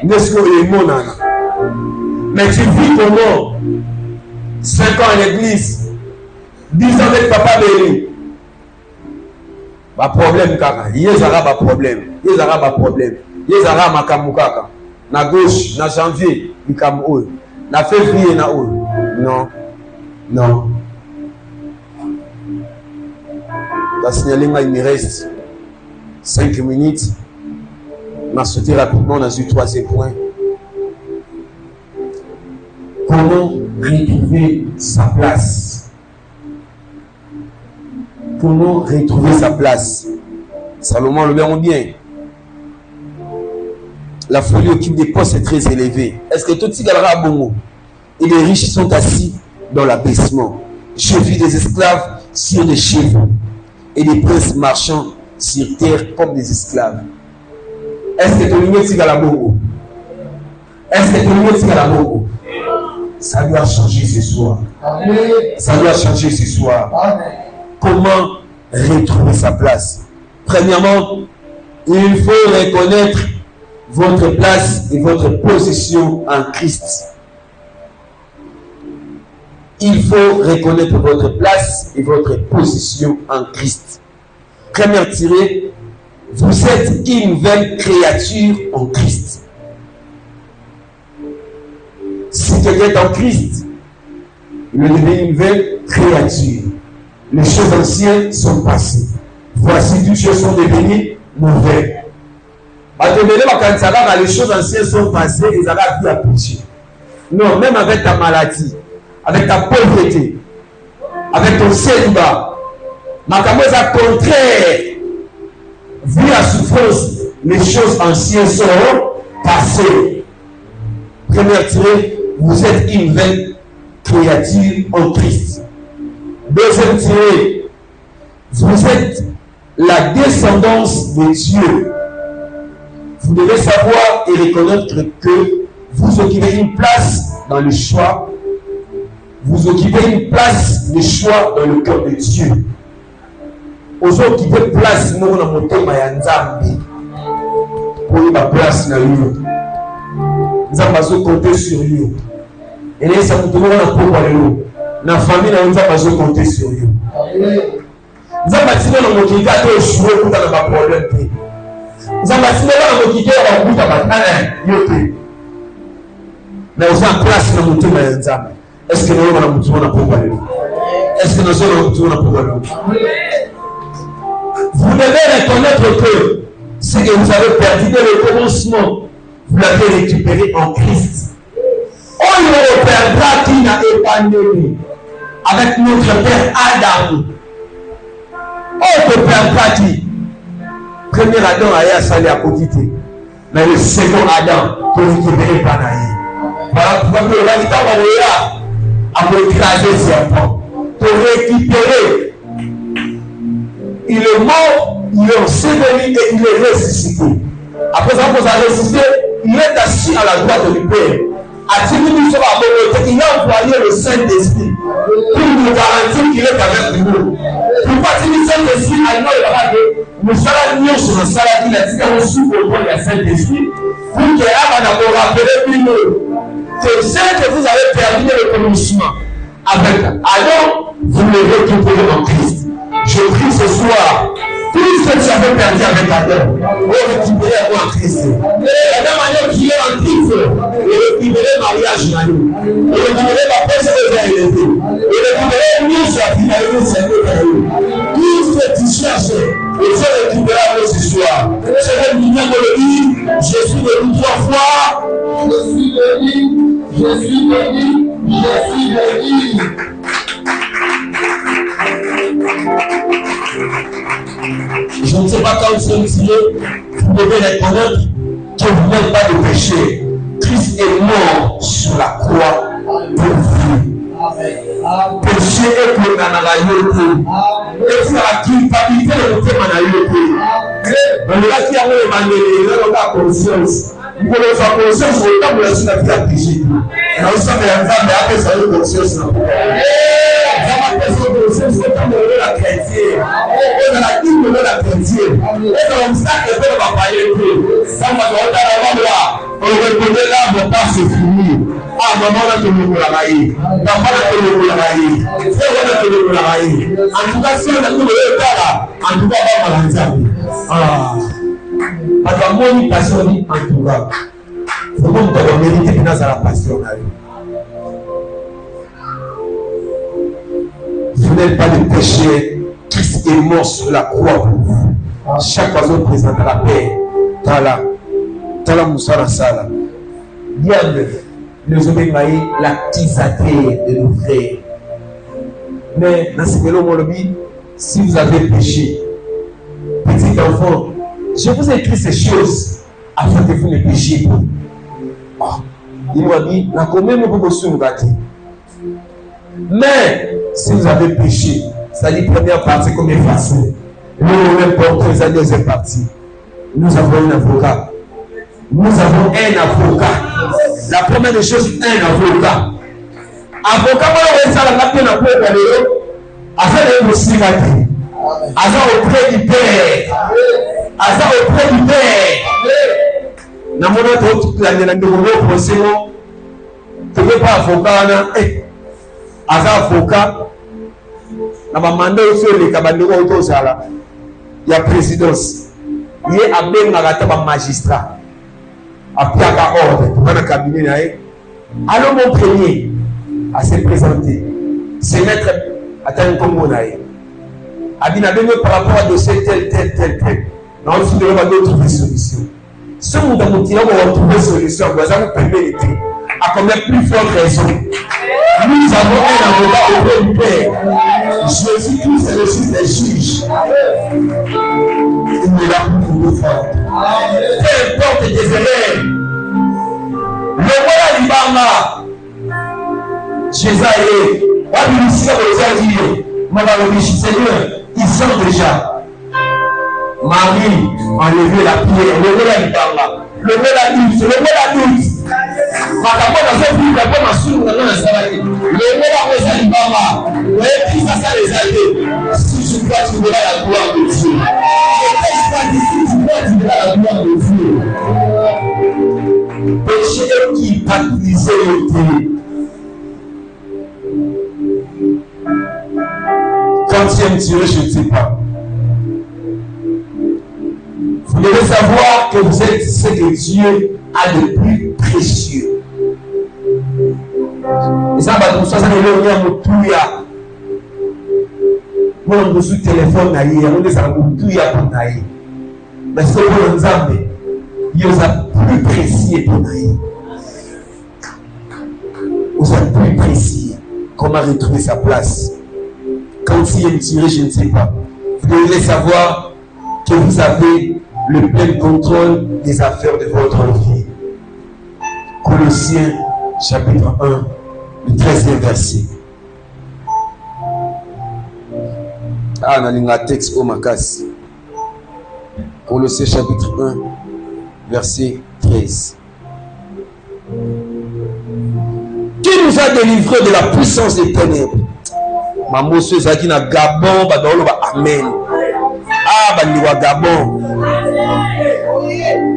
N'est-ce que mon nana. Mais tu vis comment 5 ans à l'église, 10 ans avec papa béni. Pas problème kaka. Yezara pas problème. Yezara pas problème. Yezara makamukaka. Na gauche, na janvier, mikam oul. Na février, na oul. Non. Non. La signaling, il me reste 5 minutes. m'a sauté rapidement dans ce troisième point. Comment retrouver sa place? Comment retrouver sa place? Salomon le verra bien. La folie occupe des postes très élevés. Est-ce que tout ce galera bongo? Et les riches sont assis dans l'abaissement. Je vis des esclaves sur des chevaux et des princes marchant sur terre comme des esclaves. Est-ce que tu es la bongo? Est-ce que tu es la bongo? Ça doit changer ce soir. Amen. Ça doit changer ce soir. Amen. Comment retrouver sa place? Premièrement, il faut reconnaître votre place et votre position en Christ. Il faut reconnaître votre place et votre position en Christ. Première tirée, vous êtes une nouvelle créature en Christ. Si quelqu'un est en Christ, il devient une nouvelle créature. Les choses anciennes sont passées. Voici toutes choses sont devenues nouvelles. Les choses anciennes sont passées et ça va plus à péché. Non, même avec ta maladie, avec ta pauvreté, avec ton célibat, au contraire, vu la souffrance, les choses anciennes sont passées. Première tirée, vous êtes une nouvelle créature en Christ. Deuxième tirée, vous êtes la descendance de Dieu. Vous devez savoir et reconnaître que vous occupez une place dans le choix. Vous occupez une place de choix dans le cœur de Dieu. Vous occupez place dans le motema ya Nzambe. Pour la place dans lui. Nous avons compté sur lui. Et là, ça nous demande à pouvoir lui. La famille nous avons compté sur lui. Nous avons bâti dans le motema de jouer pour dans le problème. Nous avons bâti dans le motema de jouer pour dans le mais vous avez place dans le motema ya Nzambe. Est-ce que nous avons besoin de pouvoir lui? Est-ce que nous avons besoin de pouvoir lui? Vous devez reconnaître que ce que vous avez perdu dès le commencement, vous l'avez récupéré en Christ. On ne perdra qui n'a épanoui avec notre père Adam. On ne perdra qui? Premier Adam a salé à côté. Mais le second Adam, pour récupérer Panaï. Voilà pourquoi le Valita va pour écraser ses enfants. Pour récupérer. Il est mort, il est enseveli et il est ressuscité. Après ça, pour sa ressuscité, il est assis à la droite du Père. Il a envoyé le Saint-Esprit pour nous garantir qu'il est avec nous. Pourquoi le Saint-Esprit a dit nous allons sur le salaire, il a dit qu'on souffre au point du Saint-Esprit pour qu'il y ait un rappel que ce que vous avez perdu le commencement avec Adam, vous le récupérez en Christ. Je prie ce soir, tout ce que tu avais perdu avec Adam, vous récupérez en Christ. Et la même manière qu'il est en Christ, vous récupérez le mariage, vous récupérez la paix que vous avez élevée, vous récupérez nous, la finalité, tout ce que tu cherches, et tu récupéreras ce soir. Je vais vous dire de le dire, je suis venu 3 fois, je suis venu, je suis venu, je suis venu. Je ne sais pas quand vous êtes tiré, vous devez reconnaître que vous n'êtes pas de péché. Christ est mort sur la croix pour vous. Péché est pour Nanarayote. Et pour la culpabilité de votre Manarayote. On est là qui a eu l'évangile, on a conscience. Pour le faire conscience, autant que la suite a fait péché. Et nous sommes les femmes, mais après ça, nous conscience. Nous avons conscience, autant que la chrétienne. On a la Bible de la chrétienne. Et comme ça, que Dieu va parler de vous. Ça m'a dit, on reconnaît là, mon pas se finir. Ah, maman, là, tu me la raille. Papa, là, tu me la raille. Frère, là, tu me la raille. En tout cas, si on a tout le temps là, en tout cas, on va l'ensemble. Ah. Parce que moi, une passion, en tout cas. Il faut que tu mérites que dans la passion. Vous n'êtes pas le péché. Christ est mort sur la croix pour vous. Chaque oiseau présente la paix. Tala Moussala Sala. Diable, nous avons l'actisateur de nos frères. Mais dans ce cas-là, si vous avez péché, petit enfant, je vous ai écrit ces choses afin que vous ne péchiez pas. Oh. Il m'a dit, la commune peut vous gâter. Mais si vous avez péché, c'est-à-dire première partie comme est facile. Nous même portons la deuxième partie. Nous avons un avocat. Nous avons un avocat. La première des choses, un avocat. Avocat, moi, on va faire la peine à peu près afin de vous signaler. Afin auprès du Père. Afin auprès du Père. Dans mon autre l'année, dans le procès, tu ne veux pas avocat. Afin avocat. Dans ma mandat aussi, les cabandero autour ça là. Il y a présidence. Il y a un magistrat. Après, à ordre, pour un cabinet, alors mon premier à se présenter, c'est mettre à un Congo. Abinabé par rapport à dossier tel. Non, il faudrait trouver solution. Si nous avons trouvé solution, nous allons permettre à combien plus forte raison. Nous avons un avocat auprès du Père. Jésus-Christ est le Fils des juges. Il est là pour nous faire. Peu importe tes erreurs. Le voilà l'Ibama. Jésus Seigneur, ils sont déjà. Marie, enlevez la pierre. Le voilà l'Ibama. Le voilà l'adulte. Le voilà l'adulte. Le si je crois, tu verras la gloire de Dieu. Si tu crois, tu verras la gloire de Dieu. Péché qui baptisait le thé. Quantième tiré, je ne sais pas. Vous devez savoir que vous êtes ce que Dieu a de plus précieux. Et ça va nous faire tout. Moi, on a téléphone, on a tout. Mais ce qu'on a, il y a plus précieux pour nous. Vous êtes plus précis. Comment retrouver sa place? Quand il est tiré, je ne sais pas. Vous devez savoir que vous avez le plein contrôle des affaires de votre vie. Colossiens, chapitre 1, le 13e verset. Ah, on a un texte au Makas. Colossiens, chapitre 1, verset 13. Qui nous a délivrés de la puissance des ténèbres? Maman, ceux qui ont Gabon, Amen. Ah, Gabon.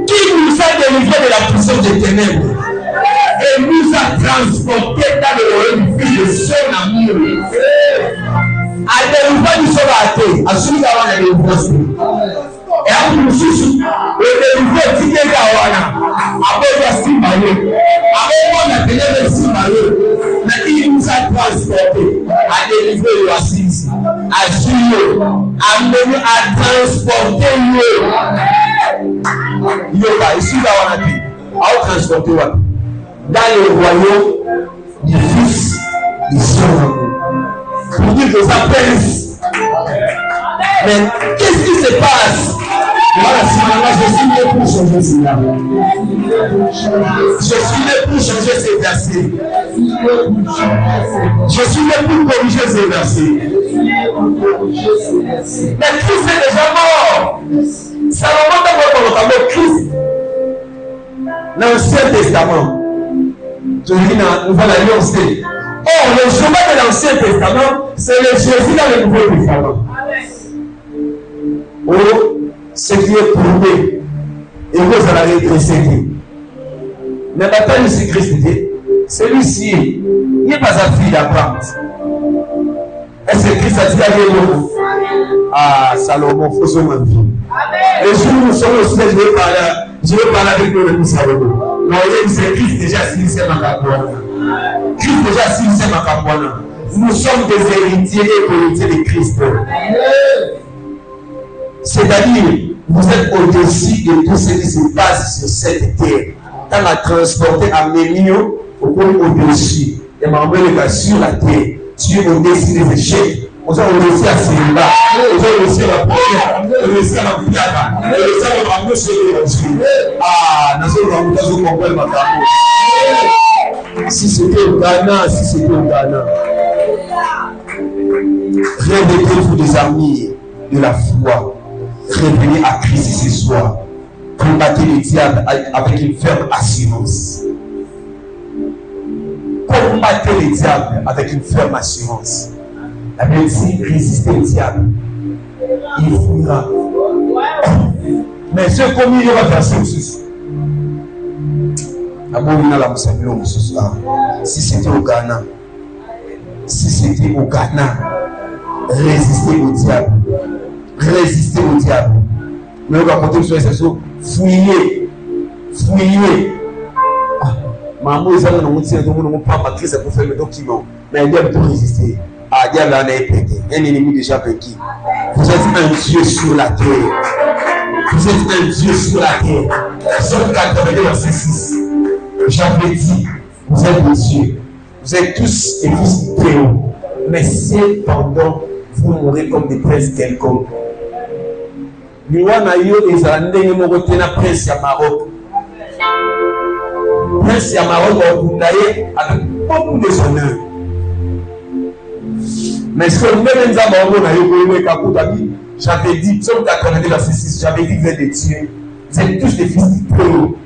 Qui nous a délivrés de la puissance des ténèbres et nous a transportés dans le royaume du Fils de son amour. À délivré du sauvateur, à celui qui a la délivrance. Et à nous, le délivré qui est là, après la Simaye, après la ténèbre Simaye, mais il nous a transportés à délivrer le racisme, à juger, à mener, à transporter le. Yoga, ici là on a dit, à transporter dans le royaume du Fils du Son. Pour dire que ça pèse. Mais qu'est-ce qui se passe? Voilà, je suis né pour changer cela. Je suis né pour changer ces versets. Je suis né pour corriger ces versets. Mais Christ est déjà mort. Salomon dans votre Christ l'Ancien Testament. Je dis dans Nouvelle Alliance. Or, le chemin de l'Ancien Testament, c'est le Jésus dans le Nouveau Testament. Oh, ce qui est prouvé, et vous allez rétrécir. Mais maintenant, Jésus Christ, celui-ci, il n'est pas sa fille d'Abraham. Est-ce que Christ a dit à Dieu? Ah, Salomon, il faut se mentir. Et si nous sommes au ciel, je vais parler avec nous, nous Salomon. Non, c'est Christ déjà signé ma capoine. Christ déjà signé ma capoine. Nous sommes des héritiers et héritiers de Christ. C'est-à-dire, vous êtes au-dessus de tout ce qui se passe sur cette terre. Quand on a transporté à Ménio, au-dessus. Et m'envoie sur la terre. Tu es au-dessus des échecs. Vous êtes au-dessus à Sénéba. Vous êtes au-dessus à la prière. Vous êtes au-dessus à la prière. Vous êtes au-dessus à la prière. Vous ah, nous comprenons ma capote. Si c'était au Ghana, si c'était au Ghana. Réveillez-vous des amis de la foi. Revenez à Christ ce soir. Combattez le diable avec une ferme assurance. Combattez le diable avec une ferme assurance. La Bible dit résistez au diable. Il fuira. Mais ce commis, il va faire ça aussi. Si c'était au Ghana, si c'était au Ghana, résistez au diable. Résistez au diable. Mais on va compter sur les choses. Fouillez. Fouillez. Maman, ils ont dit que nous ne pas maîtriser pour faire le document. Mais il doit tout résister. Ah, diable en est pété. Un ennemi déjà pété. Vous êtes un Dieu sur la terre. Vous êtes un Dieu sur la terre. Somme 82, verset 6. J'avais dit, vous êtes des dieux. Vous êtes tous et fils de Théo. Mais cependant, vous mourrez comme des princes quelconques. Liwana yo ezalande moko tena prince ya Maroc. Prince ya Maroc okundaye avec beaucoup de honneur. Mais ce que même nzamba on a yo kakuta bi, j'avais dit, psaume 82 verset 6, j'avais dit vous êtes des dieux. Vous êtes tous des fils de Théo.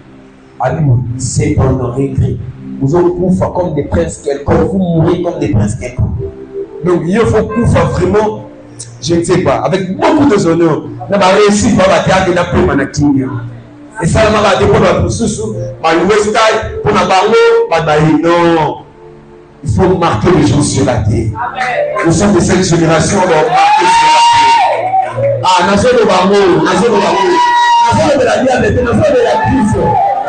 Allez-moi, c'est pendant écrit. Vous allez courir comme des princes quelconques, vous mourrez comme des princes quelconques. Donc il faut courir vraiment. Je ne sais pas, avec beaucoup de honneur, on a réussi à faire des nappes manakini. Et ça, on a déposé pour sous, par l'ouest, pour la barreau, non. Il faut marquer les gens sur la terre. Nous sommes de cette génération, on doit marquer sur la terre. Ah, nation de barreau, nation de barreau, nation de la diable, nation de la crise,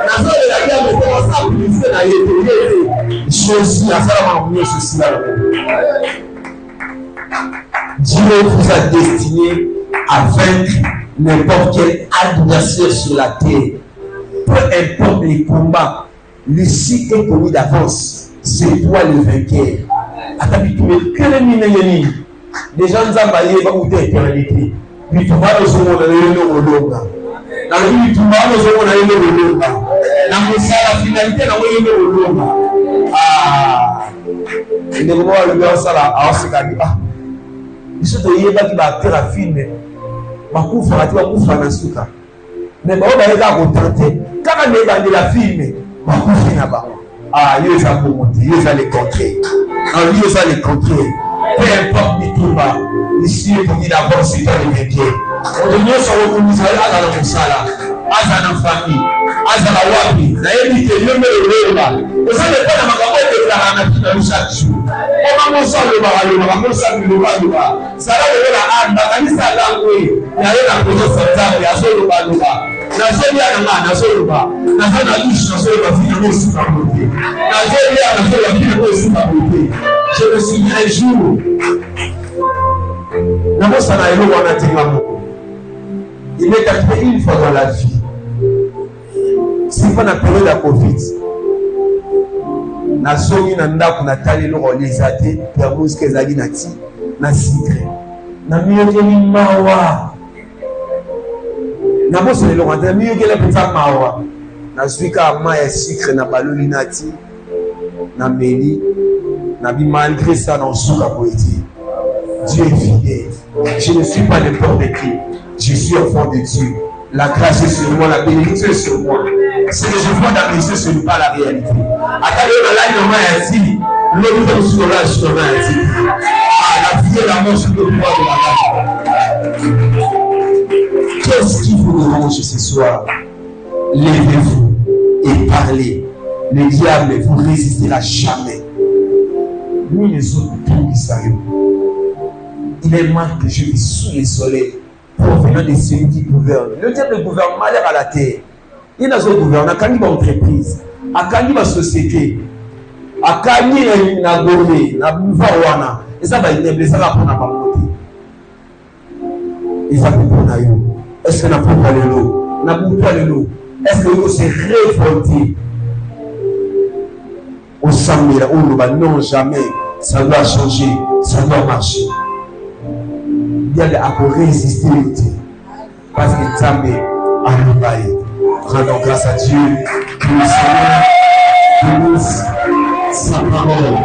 nation de la diable, on s'est brisé dans les choses, à ça, on a ceci là. Dieu vous a destiné à vaincre n'importe quel adversaire sur la terre. Peu importe les combats, le cycle est connu d'avance. C'est toi le vainqueur. Les gens nous ont balayé par où t'es éternité. Puis tu vas nous avoir le longa. Dans le but, tu vas nous avoir le longa. Dans la finalité, nous avons le longa. Ah, il ne va pas le faire ça là. Alors c'est comme ça. Ils sont qui battent la film. Bakouf na suka. Mais bon, on va tenter. Quand on est dans la film, bakouf na ba. Ah, il va pour monter, il va les contrer. En lui, il va les contrer. Peu importe les tout bas. Ici, il faut dire d'abord c'est toi le vainqueur. On devient sur le commissaire à la Moussala, à la famille, à la Wapi. D'ailleurs, il te dit, mais le là. Vous savez pas dans ma campagne de la Ramaki chaque jour. On va montrer le barrage, on va montrer le barrage. Ça va de la âme, la mise à l'envoi. Il y a la présence de ça, il y a le barrage. Nazolia na nazoloba nazana louche nazoloba finalement aussi par côté nazolia nazoloba finalement aussi par côté. Je me souviens un jour d'abord ça n'a pas wana tinga. Il m'est arrivé une fois dans la vie, c'est pas la période de Covid, nazongi na ndako na talelo olezate ya musike ezali na ti na secret na miyokeli mawa na bosse le longtemps mieux que les petits mawa na suika ma ya sucre na baloli nati na meli na bi malgré ça dans souka poétique. Dieu est fidèle. Je ne suis pas n'importe qui, je suis enfant de Dieu. La grâce est sur moi, la bénédiction est sur moi. Ce que je vois dans mes yeux, ce n'est pas la réalité. Attendez, la vie et la mort sur le poids de la vie. Qu'est-ce qui vous dérange ce soir? Levez-vous et parlez. Le diable ne vous résistera jamais. Nous les autres, il est marqué que je vis sous le soleil, provenant de celui qui gouverne. Le diable gouverne malheur à la terre. Il n'a pas gouverné, il n'a pas entreprise, il n'a pas société, il n'a pas gourmet, il n'a pas wana. Et ça va être ça va prendre à côté. Il va prendre à vous. Est-ce qu'on n'a pas parlé l'eau? N'a pas parlé l'eau. Est-ce que vous s'est révolté au Samira ou non jamais? Ça doit changer, ça doit marcher. Il y a à résister parce que Zamé a l'oublié. Rendons grâce à Dieu que le Seigneur bénisse sa parole.